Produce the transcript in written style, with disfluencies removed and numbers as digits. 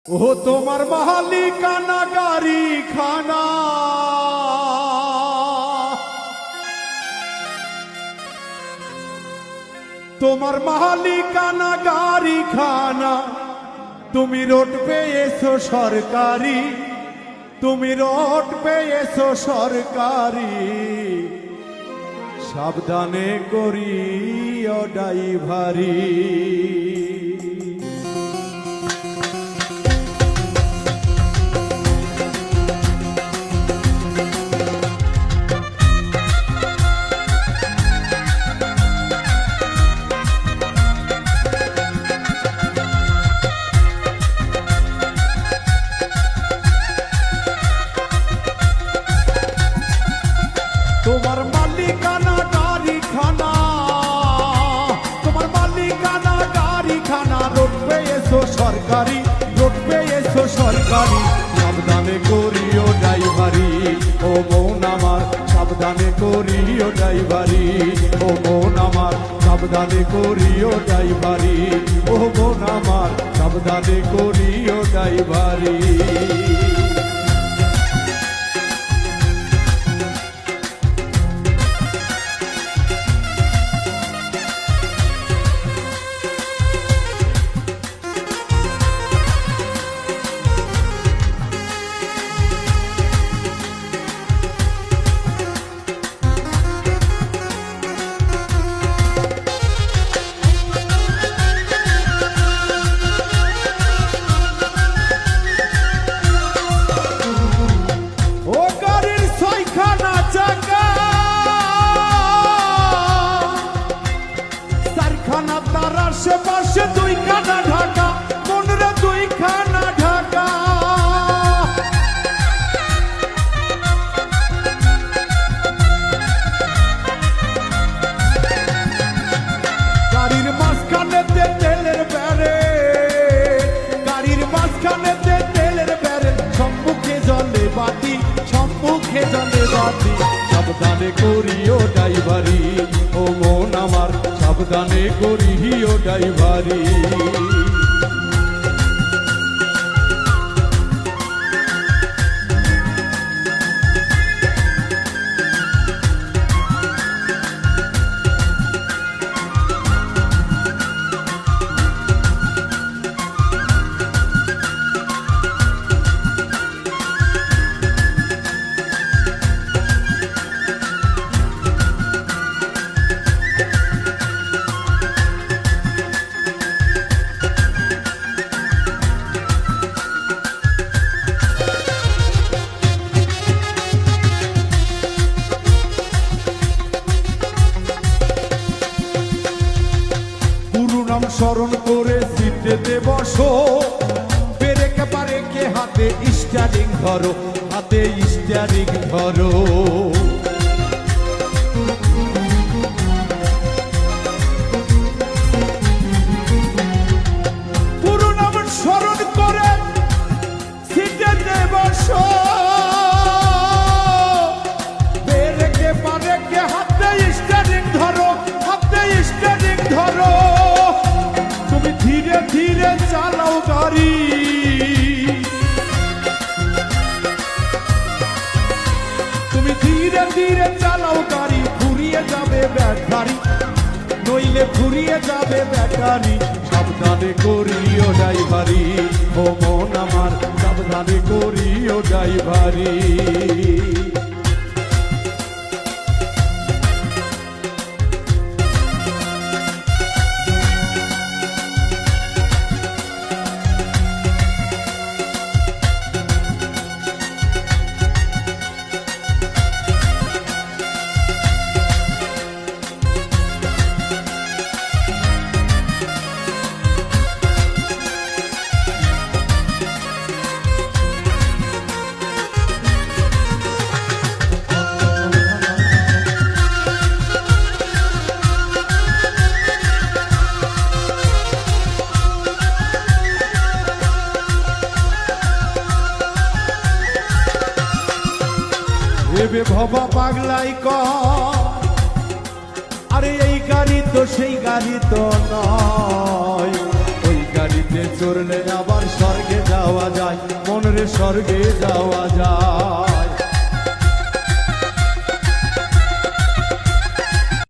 ও তোমার মালিকানা গাড়ি খানা তোমার মালিকানা গাড়ি খানা তুমি রোড পেয়েছো সরকারি তুমি রোড পেয়েছো সরকারি সাবধানে করিও ড্রাইভারি তোমার মালিকানা গাড়ি খানা তোমার মালিকানা গাড়ি খানা রোড পেয়েছো সরকারি রোড পেয়েছো সরকারি সাবধানে করিও ড্রাইভারি ও মন আমার সাবধানে করিও ড্রাইভারি ও মন আমার সাবধানে করিও ড্রাইভারি ও মন আমার সাবধানে করিও ড্রাইভারি আশেপাশে দুইখানা ঢাকা মনরে দুইখানা ঢাকা গাড়ির মাঝখানেতে তেলের ব্যারে গাড়ির মাঝখানেতে তেলের ব্যারে সম্মুখে জলে বাতি সম্মুখে জলে বাতি সাবধানে করিও ড্রাইভারি ও মন আমার সাবধানে করিও ড্রাইভারি স্মরণ করে সিটেতে বসো পেরেকে পারেকে হাতে স্টিয়ারিং ধরো হাতে স্টিয়ারিং ধরো পুরো নাম স্মরণ করে সিটেতে বসো পেরেকে পারেকে হাতে স্টিয়ারিং ধরো হাতে স্টিয়ারিং ধরো ধীরে ধীরে চালাও গাড়ি তুমি ধীরে ধীরে চালাও গাড়ি ফুরিয়ে যাবে ব্যাটারি নইলে ফুরিয়ে যাবে ব্যাটারি সাবধানে করিও ড্রাইভারি ও মন আমার সাবধানে করিও ড্রাইভারি ভেবে ভবা পাগলাই আরে এই গাড়ি তো সেই গাড়ি তো নয় ওই গাড়ি গাড়িতে চড়লে আবার স্বর্গে যাওয়া যায়, মন রে স্বর্গে যাওয়া যায়।